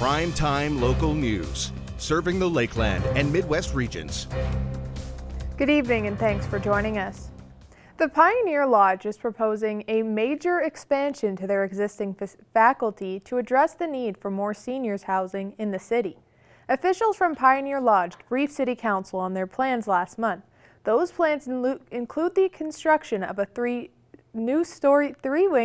Prime-time local news, serving the Lakeland and Midwest regions. Good evening and thanks for joining us. The Pioneer Lodge is proposing a major expansion to their existing faculty to address the need for more seniors housing in the city. Officials from Pioneer Lodge briefed City Council on their plans last month. Those plans include the construction of a three-wing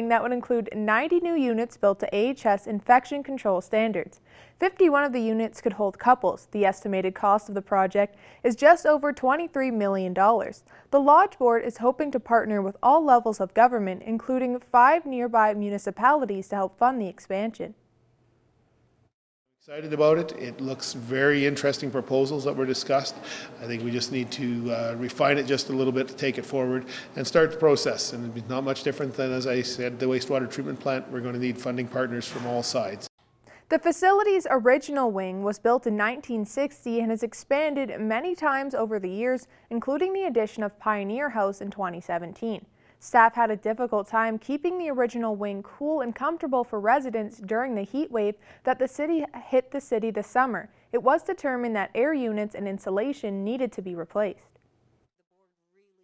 that would include 90 new units built to AHS infection control standards. 51 of the units could hold couples. The estimated cost of the project is just over $23 million. The Lodge Board is hoping to partner with all levels of government, including 5 nearby municipalities, to help fund the expansion. Excited about it. It looks very interesting proposals that were discussed. I think we just need to refine it just a little bit to take it forward and start the process. And it's not much different than, as I said, the wastewater treatment plant. We're going to need funding partners from all sides. The facility's original wing was built in 1960 and has expanded many times over the years, including the addition of Pioneer House in 2017. Staff had a difficult time keeping the original wing cool and comfortable for residents during the heat wave that hit the city this summer. It was determined that air units and insulation needed to be replaced.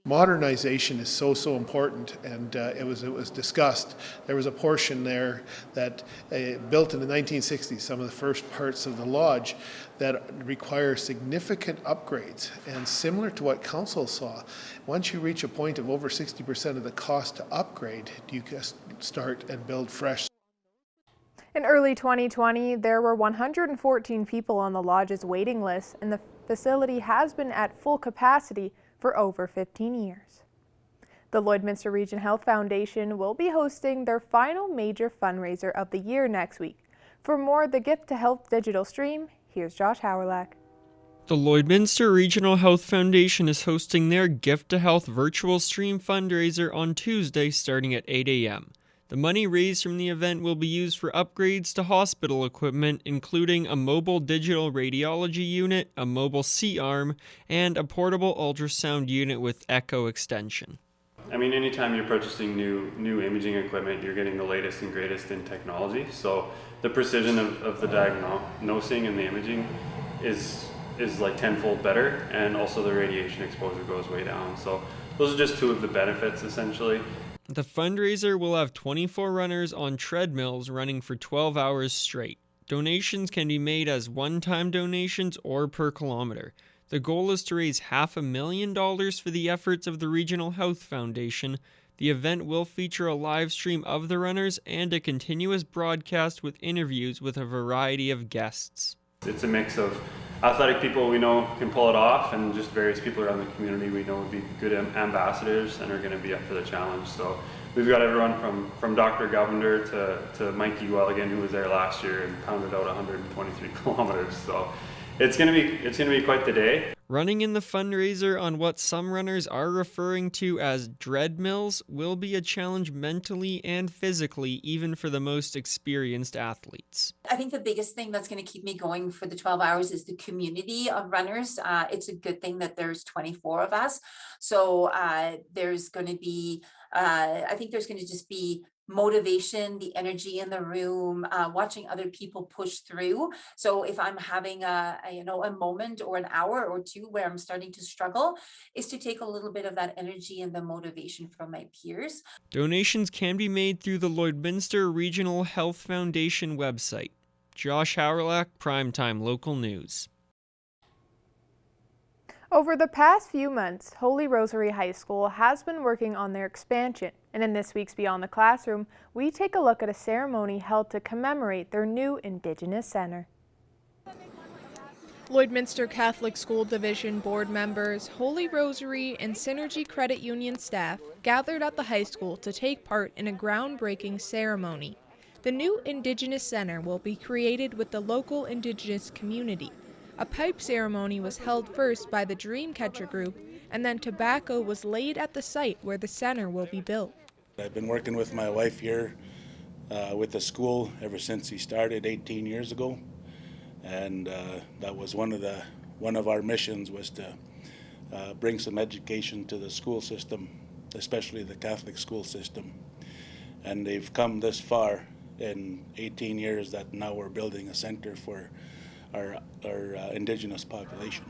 Modernization is so important, and it was discussed. There was a portion there that built in the 1960s, some of the first parts of the lodge, that require significant upgrades. And similar to what council saw, once you reach a point of over 60% of the cost to upgrade, you can start and build fresh. In early 2020, there were 114 people on the lodge's waiting list, and the facility has been at full capacity for over 15 years. The Lloydminster Region Health Foundation will be hosting their final major fundraiser of the year next week. For more of the Gift to Health digital stream, here's Josh Howerlack. The Lloydminster Regional Health Foundation is hosting their Gift to Health virtual stream fundraiser on Tuesday starting at 8 a.m. The money raised from the event will be used for upgrades to hospital equipment, including a mobile digital radiology unit, a mobile C-arm, and a portable ultrasound unit with echo extension. I mean, anytime you're purchasing new imaging equipment, you're getting the latest and greatest in technology. So the precision of the diagnosing and the imaging is like tenfold better, and also the radiation exposure goes way down. So those are just two of the benefits, essentially. The fundraiser will have 24 runners on treadmills running for 12 hours straight. Donations can be made as one-time donations or per kilometer. The goal is to raise $500,000 for the efforts of the Regional Health Foundation. The event will feature a live stream of the runners and a continuous broadcast with interviews with a variety of guests. It's a mix of athletic people we know can pull it off, and just various people around the community we know would be good ambassadors and are going to be up for the challenge. So we've got everyone from Dr. Govender to Mikey Welligan, who was there last year and pounded out 123 kilometers. So it's going to be quite the day. Running in the fundraiser on what some runners are referring to as dreadmills will be a challenge mentally and physically, even for the most experienced athletes. I think the biggest thing that's going to keep me going for the 12 hours is the community of runners. It's a good thing that there's 24 of us. So there's going to be, I think there's going to just be motivation, the energy in the room, watching other people push through. So if I'm having a moment or an hour or two where I'm starting to struggle, is to take a little bit of that energy and the motivation from my peers. Donations can be made through the Lloydminster Regional Health Foundation website. Josh Howerlack, Primetime Local News. Over the past few months, Holy Rosary High School has been working on their expansion, and in this week's Beyond the Classroom, we take a look at a ceremony held to commemorate their new Indigenous Center. Lloydminster Catholic School Division board members, Holy Rosary, and Synergy Credit Union staff gathered at the high school to take part in a groundbreaking ceremony. The new Indigenous Center will be created with the local Indigenous community. A pipe ceremony was held first by the Dreamcatcher group, and then tobacco was laid at the site where the center will be built. I've been working with my wife here with the school ever since he started 18 years ago, and that was one of our missions, was to bring some education to the school system, especially the Catholic school system. And they've come this far in 18 years that now we're building a center for our Indigenous population.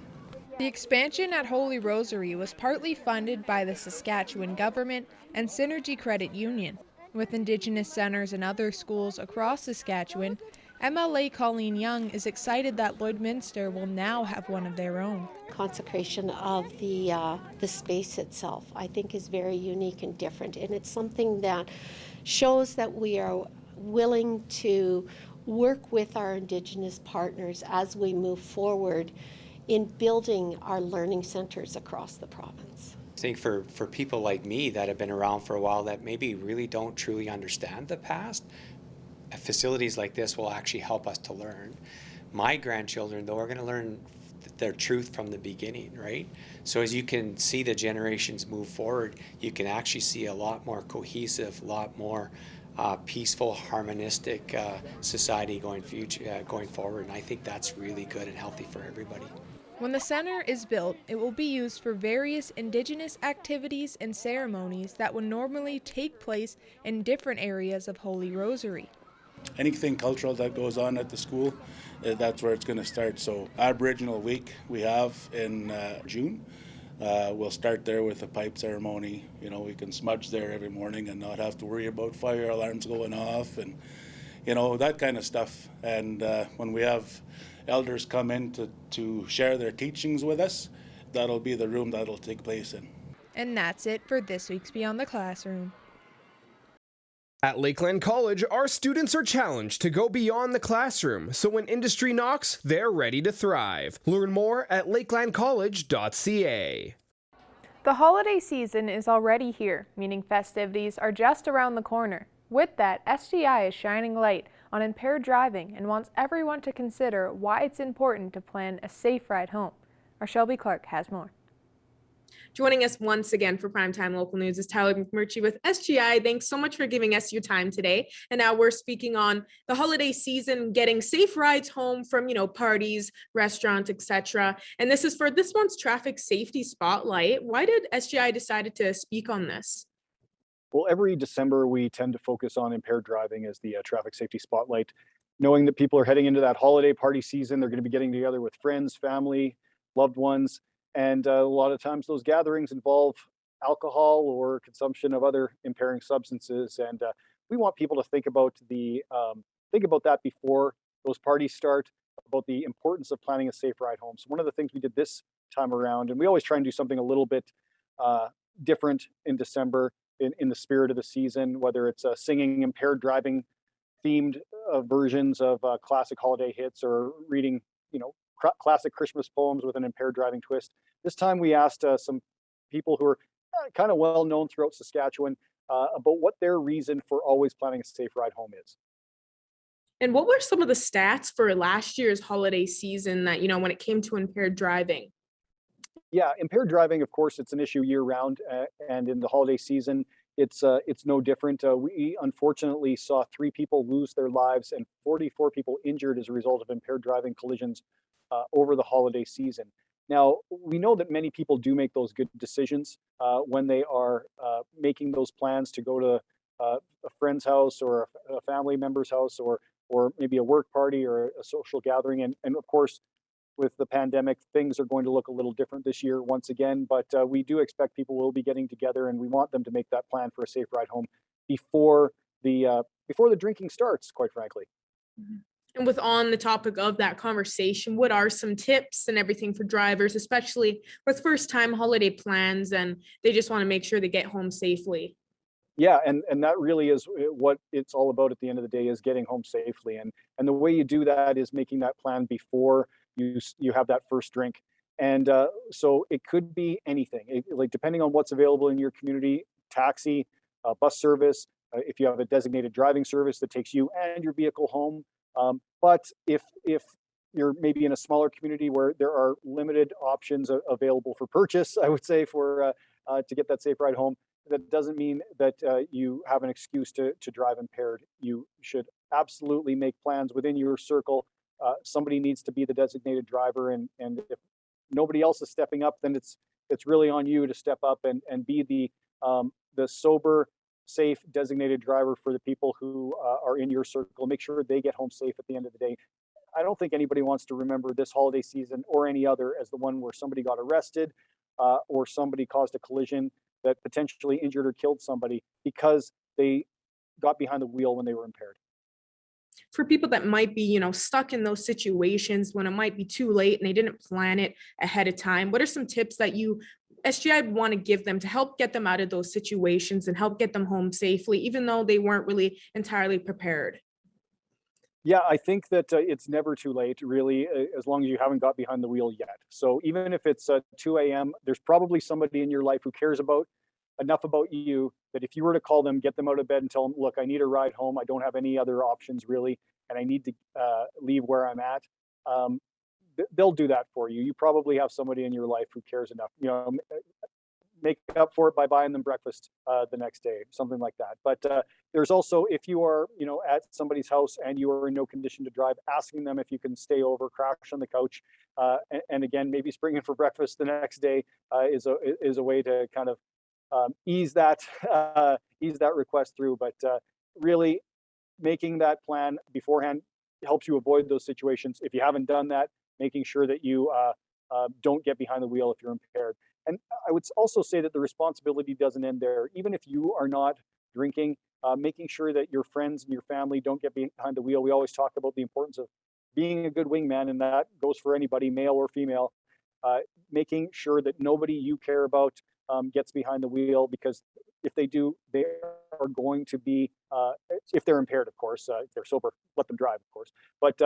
The expansion at Holy Rosary was partly funded by the Saskatchewan government and Synergy Credit Union. With Indigenous centers and other schools across Saskatchewan, MLA Colleen Young is excited that Lloydminster will now have one of their own. Consecration of the space itself, I think, is very unique and different, and it's something that shows that we are willing to work with our Indigenous partners as we move forward in building our learning centers across the province. I think for people like me that have been around for a while that maybe really don't truly understand the past, facilities like this will actually help us to learn. My grandchildren, though, are going to learn their truth from the beginning, right? So as you can see the generations move forward, you can actually see a lot more cohesive, a lot more peaceful, harmonistic society going forward. And I think that's really good and healthy for everybody. When the center is built, it will be used for various Indigenous activities and ceremonies that would normally take place in different areas of Holy Rosary. Anything cultural that goes on at the school, that's where it's going to start. So Aboriginal Week we have in June. We'll start there with a pipe ceremony. You know, we can smudge there every morning and not have to worry about fire alarms going off and, you know, that kind of stuff. And when we have elders come in to share their teachings with us, that'll be the room that'll take place in. And that's it for this week's Beyond the Classroom. At Lakeland College, our students are challenged to go beyond the classroom, so when industry knocks, they're ready to thrive. Learn more at lakelandcollege.ca. The holiday season is already here, meaning festivities are just around the corner. With that, SGI is shining light on impaired driving and wants everyone to consider why it's important to plan a safe ride home. Our Shelby Clark has more. Joining us once again for Primetime Local News is Tyler McMurtry with SGI. Thanks so much for giving us your time today. And now we're speaking on the holiday season, getting safe rides home from, parties, restaurants, etc. And this is for this month's Traffic Safety Spotlight. Why did SGI decide to speak on this? Well, every December, we tend to focus on impaired driving as the Traffic Safety Spotlight. Knowing that people are heading into that holiday party season, they're going to be getting together with friends, family, loved ones. And a lot of times those gatherings involve alcohol or consumption of other impairing substances. And we want people to think about that before those parties start, about the importance of planning a safe ride home. So one of the things we did this time around, and we always try and do something a little bit different in December in the spirit of the season, whether it's singing impaired driving themed versions of classic holiday hits or reading, classic Christmas poems with an impaired driving twist. This time we asked some people who are kind of well known throughout Saskatchewan about what their reason for always planning a safe ride home is. And what were some of the stats for last year's holiday season that, when it came to impaired driving? Yeah, impaired driving, of course, it's an issue year round. And in the holiday season, it's no different. We unfortunately saw 3 people lose their lives and 44 people injured as a result of impaired driving collisions over the holiday season. Now, we know that many people do make those good decisions when they are making those plans to go to a friend's house or a family member's house or maybe a work party or a social gathering. And of course, with the pandemic, things are going to look a little different this year once again, but we do expect people will be getting together and we want them to make that plan for a safe ride home before the drinking starts, quite frankly. Mm-hmm. And on the topic of that conversation, what are some tips and everything for drivers, especially with first time holiday plans and they just want to make sure they get home safely? Yeah, and that really is what it's all about at the end of the day, is getting home safely. And the way you do that is making that plan before you have that first drink. And so it could be anything, like depending on what's available in your community, taxi, bus service, if you have a designated driving service that takes you and your vehicle home. But if you're maybe in a smaller community where there are limited options available for purchase, I would say, for to get that safe ride home, that doesn't mean that you have an excuse to drive impaired. You should absolutely make plans within your circle. Somebody needs to be the designated driver, and if nobody else is stepping up, then it's really on you to step up and be the sober, safe designated driver for the people who are in your circle. Make sure they get home safe at the end of the day. I don't think anybody wants to remember this holiday season or any other as the one where somebody got arrested or somebody caused a collision that potentially injured or killed somebody because they got behind the wheel when they were impaired. For people that might be, stuck in those situations when it might be too late and they didn't plan it ahead of time, what are some tips that you SGI want to give them to help get them out of those situations and help get them home safely, even though they weren't really entirely prepared? Yeah, I think that it's never too late, really, as long as you haven't got behind the wheel yet. So even if it's 2 a.m., there's probably somebody in your life who cares enough about you that if you were to call them, get them out of bed and tell them, look, I need a ride home. I don't have any other options really, and I need to leave where I'm at. They'll do that for you. You probably have somebody in your life who cares enough. Make up for it by buying them breakfast the next day, something like that. But there's also, if you are, at somebody's house and you are in no condition to drive, asking them if you can stay over, crash on the couch, and again, maybe spring in for breakfast the next day is a way to kind of ease that request through. But really, making that plan beforehand helps you avoid those situations. If you haven't done that, making sure that you don't get behind the wheel if you're impaired. And I would also say that the responsibility doesn't end there. Even if you are not drinking, making sure that your friends and your family don't get behind the wheel. We always talk about the importance of being a good wingman, and that goes for anybody, male or female. Making sure that nobody you care about gets behind the wheel, because if they do, they are going to be, if they're impaired, of course. If they're sober, let them drive, of course. But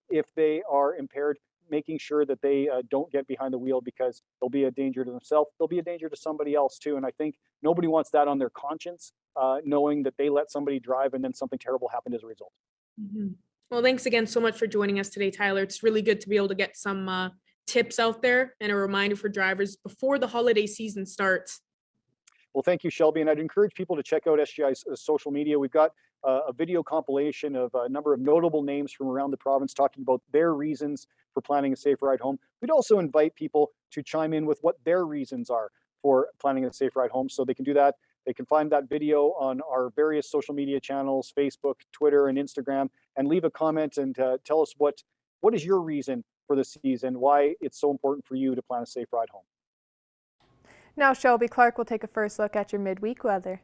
if they are impaired, making sure that they don't get behind the wheel, because they'll be a danger to themselves. They'll be a danger to somebody else too. And I think nobody wants that on their conscience, knowing that they let somebody drive and then something terrible happened as a result. Mm-hmm. Well, thanks again so much for joining us today, Tyler. It's really good to be able to get some tips out there and a reminder for drivers before the holiday season starts. Well, thank you, Shelby. And I'd encourage people to check out SGI's social media. We've got a video compilation of a number of notable names from around the province talking about their reasons for planning a safe ride home. We'd also invite people to chime in with what their reasons are for planning a safe ride home. So they can do that. They can find that video on our various social media channels, Facebook, Twitter, and Instagram, and leave a comment and tell us what is your reason for the season, why it's so important for you to plan a safe ride home. Now Shelby Clark will take a first look at your midweek weather.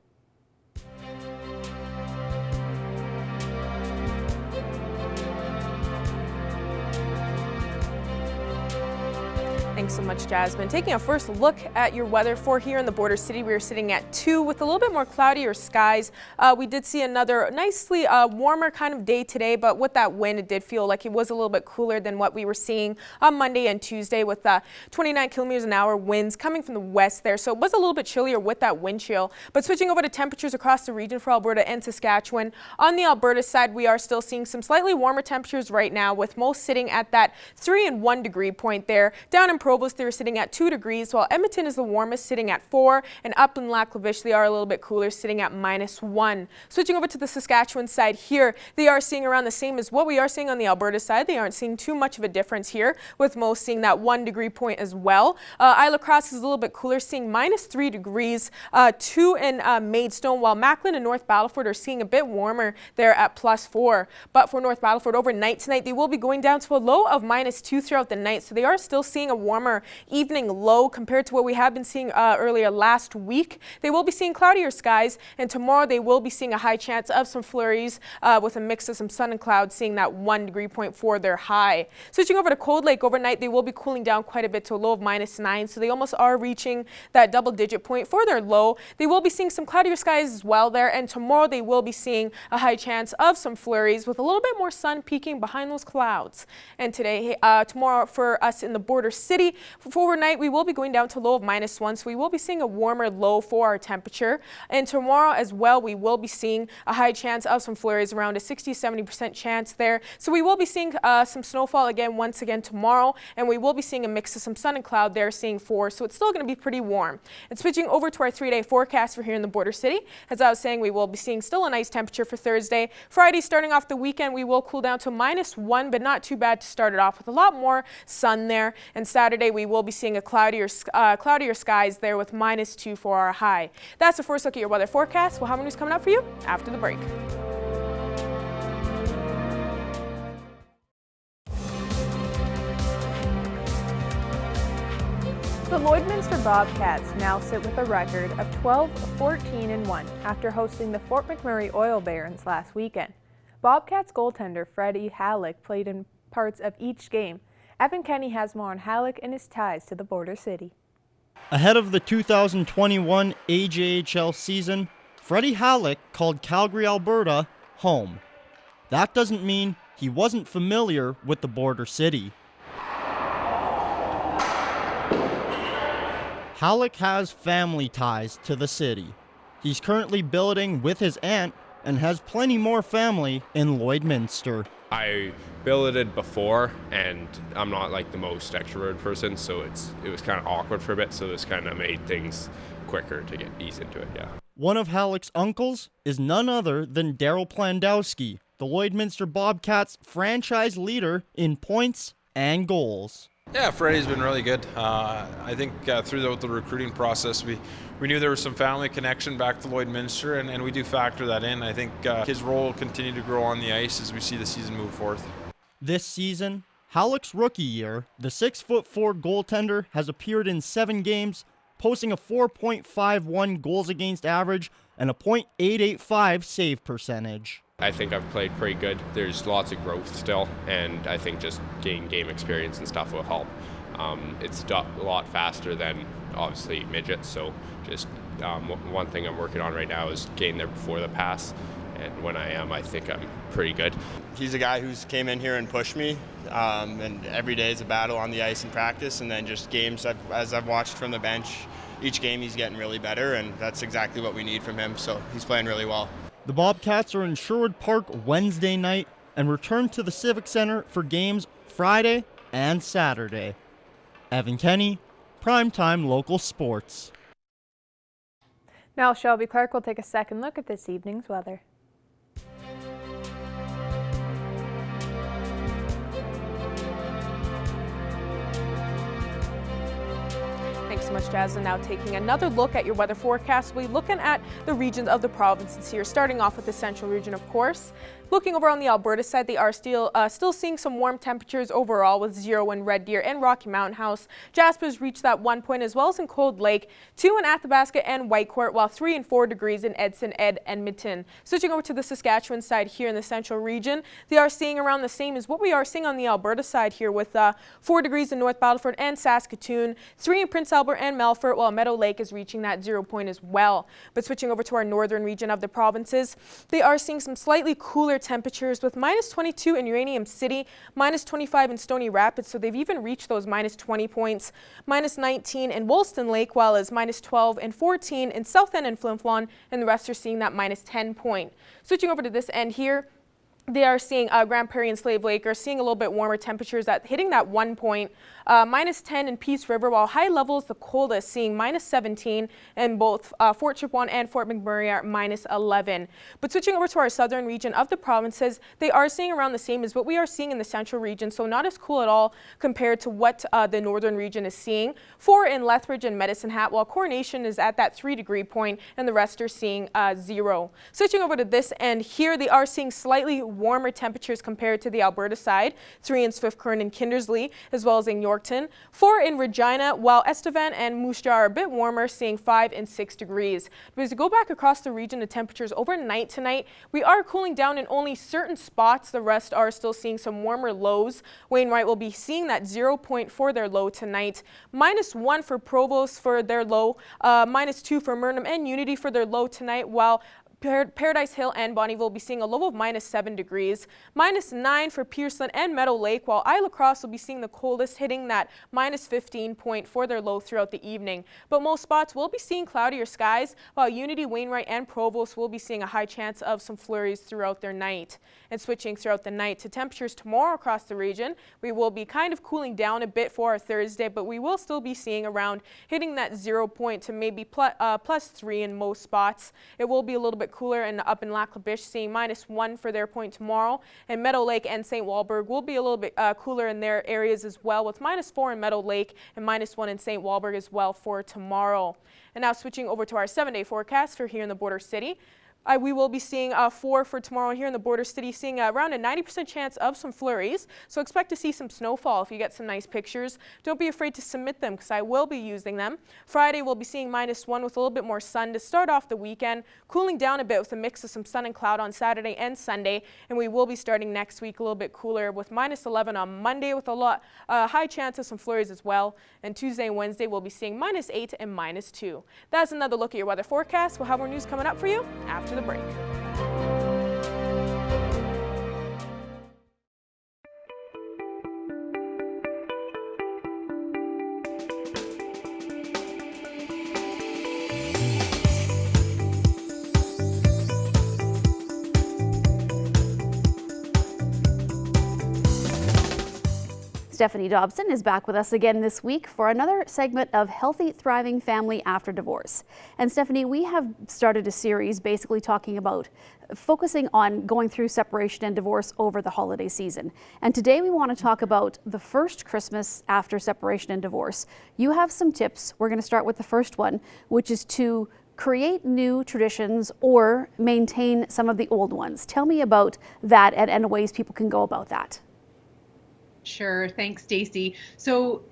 Thanks so much, Jasmine. Taking a first look at your weather for here in the border city, we are sitting at 2 with a little bit more cloudier skies. We did see another nicely warmer kind of day today, but with that wind, it did feel like it was a little bit cooler than what we were seeing on Monday and Tuesday with 29 kilometers an hour winds coming from the west there. So it was a little bit chillier with that wind chill. But switching over to temperatures across the region for Alberta and Saskatchewan, on the Alberta side, we are still seeing some slightly warmer temperatures right now, with most sitting at that 3 and 1 degree point there. Down in Provost, they're sitting at 2 degrees, while Edmonton is the warmest, sitting at 4, and up in Lac La Biche, they are a little bit cooler, sitting at -1. Switching over to the Saskatchewan side here, they are seeing around the same as what we are seeing on the Alberta side. They aren't seeing too much of a difference here, with most seeing that 1 degree point as well. Isla Cross is a little bit cooler, seeing -3 degrees, 2 in Maidstone, while Macklin and North Battleford are seeing a bit warmer there at +4. But for North Battleford, overnight tonight, they will be going down to a low of -2 throughout the night, so they are still seeing a warmer evening low compared to what we have been seeing earlier last week. They will be seeing cloudier skies, and tomorrow they will be seeing a high chance of some flurries with a mix of some sun and clouds, seeing that 1 degree point for their high. Switching over to Cold Lake, overnight they will be cooling down quite a bit to a low of -9, so they almost are reaching that double-digit point for their low. They will be seeing some cloudier skies as well there, and tomorrow they will be seeing a high chance of some flurries with a little bit more sun peeking behind those clouds. And today, tomorrow for us in the border city, for overnight we will be going down to low of -1, so we will be seeing a warmer low for our temperature. And tomorrow as well, we will be seeing a high chance of some flurries, around a 60-70% chance there. So we will be seeing some snowfall once again tomorrow, and we will be seeing a mix of some sun and cloud there, seeing 4, so it's still going to be pretty warm. And switching over to our 3-day forecast for here in the border city, as I was saying, we will be seeing still a nice temperature for Thursday. Friday, starting off the weekend, we will cool down to -1, but not too bad to start it off, with a lot more sun there. And Saturday, Saturday, we will be seeing a cloudier skies there with -2 for our high. That's the first look at your weather forecast. We'll have more news coming up for you after the break. The Lloydminster Bobcats now sit with a record of 12-14-1 after hosting the Fort McMurray Oil Barons last weekend. Bobcats goaltender Freddie Halleck played in parts of each game. Evan Kenny has more on Halleck and his ties to the border city. Ahead of the 2021 AJHL season, Freddie Halleck called Calgary, Alberta, home. That doesn't mean he wasn't familiar with the border city. Halleck has family ties to the city. He's currently building with his aunt and has plenty more family in Lloydminster. I billeted before, and I'm not like the most extroverted person, so it was kind of awkward for a bit, so this kind of made things quicker to get ease into it, yeah. One of Halleck's uncles is none other than Daryl Plandowski, the Lloydminster Bobcats franchise leader in points and goals. Yeah, Freddie's been really good. I think throughout the recruiting process, we knew there was some family connection back to Lloydminster, and we do factor that in. I think his role will continue to grow on the ice as we see the season move forth. This season, Halleck's rookie year, the 6'4" goaltender has appeared in 7 games, posting a 4.51 goals against average and a .885 save percentage. I think I've played pretty good. There's lots of growth still, and I think just gaining game experience and stuff will help. It's a lot faster than, obviously, midgets, so just one thing I'm working on right now is getting there before the pass, and when I am, I think I'm pretty good. He's a guy who's came in here and pushed me, and every day is a battle on the ice in practice, and then just games as I've watched from the bench, each game he's getting really better, and that's exactly what we need from him, so he's playing really well. The Bobcats are in Sherwood Park Wednesday night and return to the Civic Center for games Friday and Saturday. Evan Kenny, Primetime Local Sports. Now Shelby Clark will take a second look at this evening's weather. Thanks so much, Jasmine. Now taking another look at your weather forecast, we'll be looking at the regions of the provinces here, starting off with the central region, of course. Looking over on the Alberta side, they are still seeing some warm temperatures overall with 0 in Red Deer and Rocky Mountain House. Jasper's reached that 1 point, as well as in Cold Lake, 2 in Athabasca and Whitecourt, while 3 and 4 degrees in Edson, Ed, and Edmonton. Switching over to the Saskatchewan side here in the central region, they are seeing around the same as what we are seeing on the Alberta side here, with 4 degrees in North Battleford and Saskatoon, 3 in Prince Albert and Melfort, while Meadow Lake is reaching that 0 point as well. But switching over to our northern region of the provinces, they are seeing some slightly cooler temperatures with -22 in Uranium City, -25 in Stony Rapids, so they've even reached those -20 points, -19 in Wolston Lake, while as -12 and 14 in South End and Flin Flon, and the rest are seeing that -10 point. Switching over to this end here, they are seeing Grand Prairie and Slave Lake are seeing a little bit warmer temperatures at hitting that 1 point, -10 in Peace River, while high levels the coldest seeing -17 in both Fort Chipewyan and Fort McMurray are -11. But switching over to our southern region of the provinces, they are seeing around the same as what we are seeing in the central region, so not as cool at all compared to what the northern region is seeing. 4 in Lethbridge and Medicine Hat, while Coronation is at that 3-degree point, and the rest are seeing 0. Switching over to this end here, they are seeing slightly warmer temperatures compared to the Alberta side, 3 in Swift Current and Kindersley, as well as in Yorkton, 4 in Regina, while Estevan and Moose Jaw are a bit warmer, seeing 5 and 6 degrees. But as we go back across the region, the temperatures overnight tonight, we are cooling down in only certain spots. The rest are still seeing some warmer lows. Wainwright will be seeing that 0 point for their low tonight, -1 for Provost for their low, -2 for Murnum and Unity for their low tonight, while Paradise Hill and Bonneville will be seeing a low of -7 degrees, -9 for Pearson and Meadow Lake, while Isle Cross will be seeing the coldest, hitting that -15 point for their low throughout the evening. But most spots will be seeing cloudier skies, while Unity, Wainwright, and Provost will be seeing a high chance of some flurries throughout their night. And switching throughout the night to temperatures tomorrow across the region, we will be kind of cooling down a bit for our Thursday, but we will still be seeing around hitting that 0 point to maybe +3 in most spots. It will be a little bit cooler and up in Lac La Biche, seeing -1 for their point tomorrow. And Meadow Lake and St. Walburg will be a little bit cooler in their areas as well, with -4 in Meadow Lake and -1 in St. Walburg as well for tomorrow. And now switching over to our 7-day forecast for here in the border city. We will be seeing 4 for tomorrow here in the border city, seeing around a 90% chance of some flurries. So expect to see some snowfall if you get some nice pictures. Don't be afraid to submit them because I will be using them. Friday we'll be seeing -1 with a little bit more sun to start off the weekend, cooling down a bit with a mix of some sun and cloud on Saturday and Sunday. And we will be starting next week a little bit cooler with -11 on Monday with a high chance of some flurries as well. And Tuesday and Wednesday we'll be seeing -8 and -2. That's another look at your weather forecast. We'll have more news coming up for you after the break. Stephanie Dobson is back with us again this week for another segment of Healthy Thriving Family After Divorce. And Stephanie, we have started a series basically talking about focusing on going through separation and divorce over the holiday season. And today we want to talk about the first Christmas after separation and divorce. You have some tips. We're going to start with the first one, which is to create new traditions or maintain some of the old ones. Tell me about that and ways people can go about that. Sure. Thanks, Stacey. So,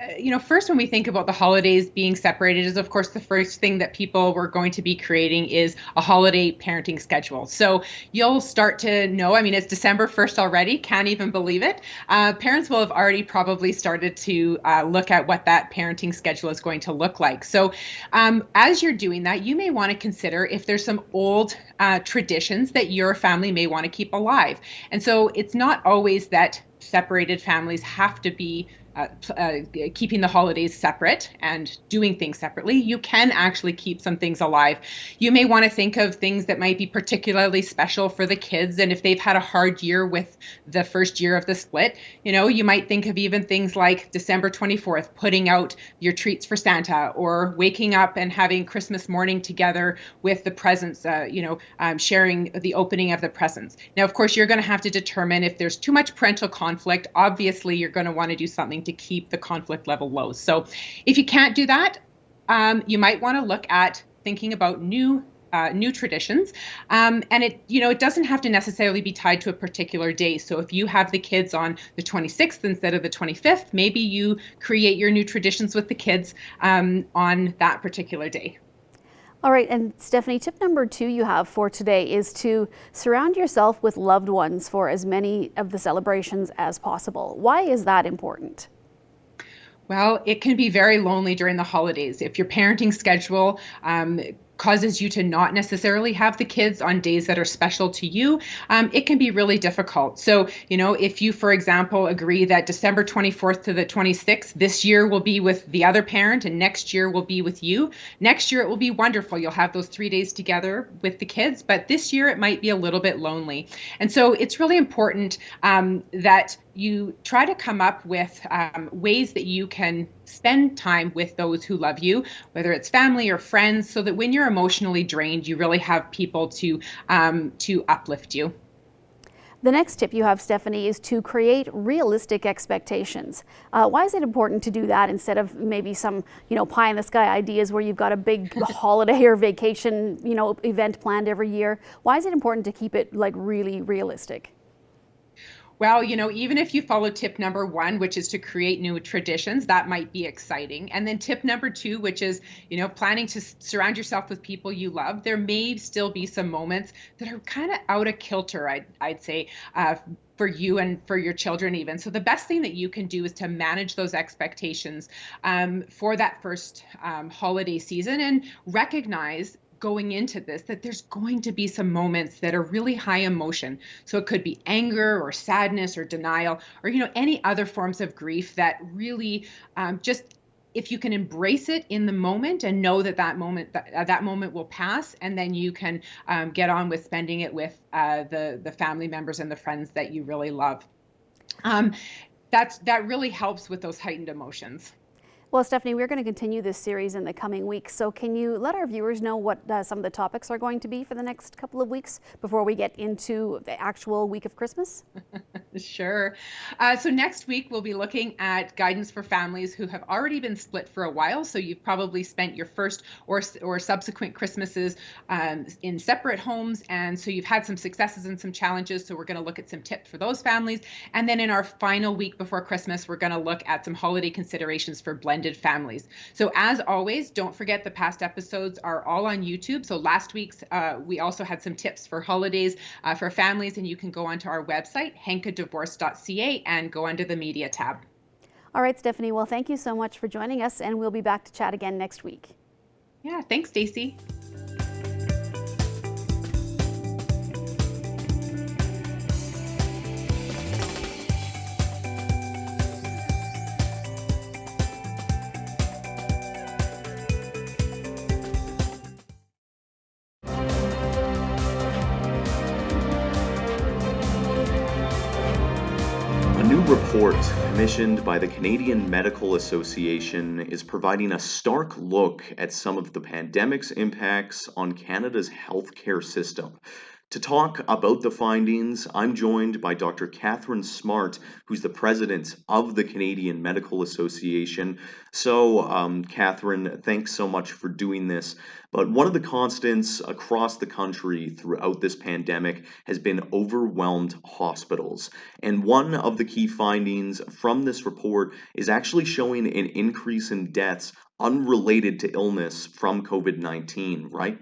first when we think about the holidays being separated is, of course, the first thing that people were going to be creating is a holiday parenting schedule. So you'll start to know, it's December 1st already. Can't even believe it. Parents will have already probably started to look at what that parenting schedule is going to look like. So as you're doing that, you may want to consider if there's some old traditions that your family may want to keep alive. And so it's not always that separated families have to be keeping the holidays separate and doing things separately. You can actually keep some things alive. You may want to think of things that might be particularly special for the kids. And if they've had a hard year with the first year of the split, you might think of even things like December 24th, putting out your treats for Santa, or waking up and having Christmas morning together with the presents, sharing the opening of the presents. Now, of course, you're going to have to determine if there's too much parental conflict. Obviously, you're going to want to do something to keep the conflict level low. So if you can't do that, you might want to look at thinking about new traditions. And it doesn't have to necessarily be tied to a particular day. So if you have the kids on the 26th instead of the 25th, maybe you create your new traditions with the kids on that particular day. All right, and Stephanie, tip number 2 you have for today is to surround yourself with loved ones for as many of the celebrations as possible. Why is that important? Well, it can be very lonely during the holidays. If your parenting schedule causes you to not necessarily have the kids on days that are special to you, it can be really difficult. So, if you, for example, agree that December 24th to the 26th, this year will be with the other parent and next year will be with you. Next year, it will be wonderful. You'll have those 3 days together with the kids, but this year it might be a little bit lonely. And so it's really important that you try to come up with ways that you can spend time with those who love you, whether it's family or friends, so that when you're emotionally drained, you really have people to uplift you. The next tip you have, Stephanie, is to create realistic expectations. Why is it important to do that instead of maybe some, pie in the sky ideas where you've got a big holiday or vacation, event planned every year? Why is it important to keep it really realistic? Well, even if you follow tip number 1, which is to create new traditions, that might be exciting. And then tip number 2, which is, planning to surround yourself with people you love. There may still be some moments that are kind of out of kilter, I'd say, for you and for your children even. So the best thing that you can do is to manage those expectations for that first holiday season, and recognize going into this that there's going to be some moments that are really high emotion. So it could be anger or sadness or denial or any other forms of grief that really just, if you can embrace it in the moment and know that moment will pass, and then you can get on with spending it with the family members and the friends that you really love. That really helps with those heightened emotions. Well, Stephanie, we're going to continue this series in the coming weeks. So can you let our viewers know what some of the topics are going to be for the next couple of weeks before we get into the actual week of Christmas? Sure. So next week, we'll be looking at guidance for families who have already been split for a while. So you've probably spent your first or subsequent Christmases in separate homes. And so you've had some successes and some challenges. So we're going to look at some tips for those families. And then in our final week before Christmas, we're going to look at some holiday considerations for blended families. So as always, don't forget the past episodes are all on YouTube. So last week's, we also had some tips for holidays for families, and you can go onto our website, henkadivorce.ca, and go under the media tab. All right, Stephanie, well, thank you so much for joining us, and we'll be back to chat again next week. Yeah, thanks, Stacey. A new report commissioned by the Canadian Medical Association is providing a stark look at some of the pandemic's impacts on Canada's healthcare system. To talk about the findings, I'm joined by Dr. Catherine Smart, who's the president of the Canadian Medical Association. So, Catherine, thanks so much for doing this. But one of the constants across the country throughout this pandemic has been overwhelmed hospitals. And one of the key findings from this report is actually showing an increase in deaths unrelated to illness from COVID-19, right?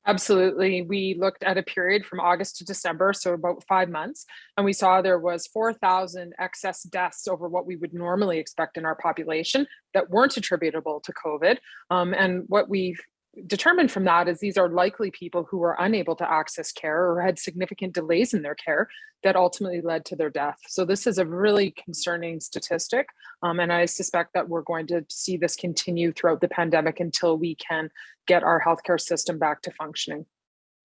Absolutely. We looked at a period from August to December, so about 5 months, and we saw there was 4,000 excess deaths over what we would normally expect in our population that weren't attributable to COVID. And what we've determined from that is these are likely people who were unable to access care or had significant delays in their care that ultimately led to their death. So this is a really concerning statistic. And I suspect that we're going to see this continue throughout the pandemic until we can get our healthcare system back to functioning.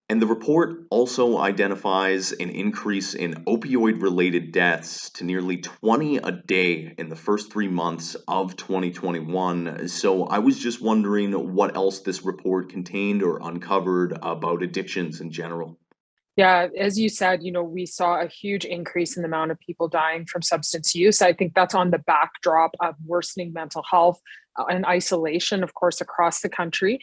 And the report also identifies an increase in opioid-related deaths to nearly 20 a day in the first 3 months of 2021. So I was just wondering what else this report contained or uncovered about addictions in general. Yeah, as you said, we saw a huge increase in the amount of people dying from substance use. I think that's on the backdrop of worsening mental health and isolation, of course, across the country.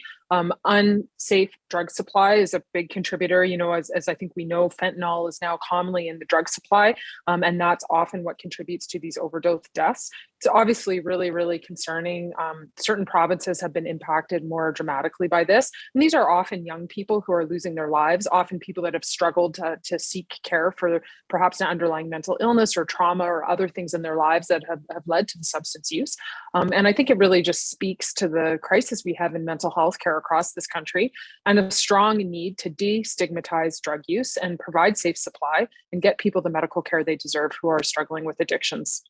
Unsafe drug supply is a big contributor. As I think we know, fentanyl is now commonly in the drug supply, and that's often what contributes to these overdose deaths. It's obviously really, really concerning. Certain provinces have been impacted more dramatically by this. And these are often young people who are losing their lives, often people that have struggled to seek care for perhaps an underlying mental illness or trauma or other things in their lives that have led to the substance use. And I think it really just speaks to the crisis we have in mental health care across this country and a strong need to destigmatize drug use and provide safe supply and get people the medical care they deserve who are struggling with addictions.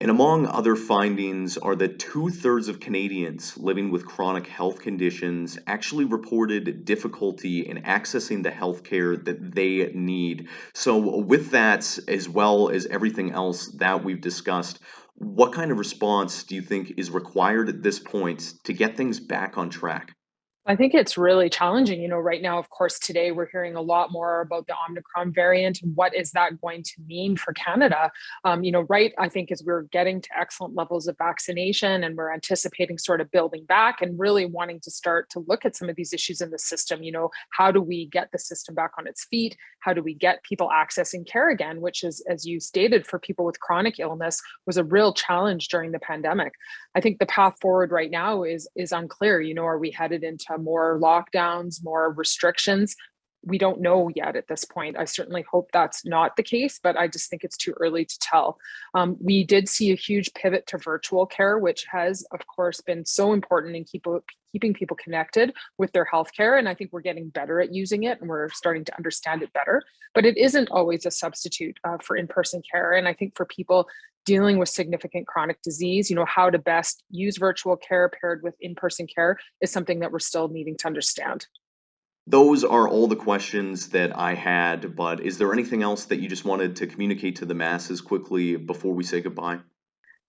And among other findings are that 2/3 of Canadians living with chronic health conditions actually reported difficulty in accessing the health care that they need. So, with that, as well as everything else that we've discussed, what kind of response do you think is required at this point to get things back on track? I think it's really challenging. Right now, of course, today we're hearing a lot more about the Omicron variant and what is that going to mean for Canada. Right, I think as we're getting to excellent levels of vaccination and we're anticipating sort of building back and really wanting to start to look at some of these issues in the system, how do we get the system back on its feet? How do we get people accessing care again, which is, as you stated, for people with chronic illness was a real challenge during the pandemic. I think the path forward right now is unclear. Are we headed into more lockdowns, more restrictions? We don't know yet at this point. I certainly hope that's not the case, but I just think it's too early to tell. We did see a huge pivot to virtual care, which has, of course, been so important in keeping people connected with their healthcare. And I think we're getting better at using it and we're starting to understand it better. But it isn't always a substitute for in-person care. And I think for people dealing with significant chronic disease, how to best use virtual care paired with in-person care is something that we're still needing to understand. Those are all the questions that I had, but is there anything else that you just wanted to communicate to the masses quickly before we say goodbye?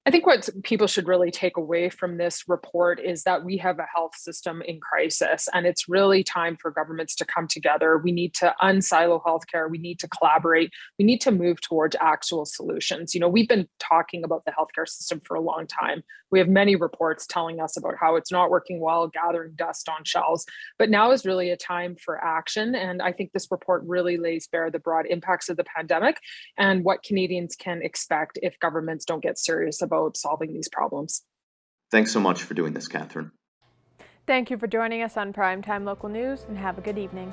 I think what people should really take away from this report is that we have a health system in crisis, and it's really time for governments to come together. We need to unsilo healthcare. We need to collaborate. We need to move towards actual solutions. We've been talking about the healthcare system for a long time. We have many reports telling us about how it's not working well, gathering dust on shelves. But now is really a time for action. And I think this report really lays bare the broad impacts of the pandemic and what Canadians can expect if governments don't get serious about solving these problems. Thanks so much for doing this, Catherine. Thank you for joining us on Primetime Local News, and have a good evening.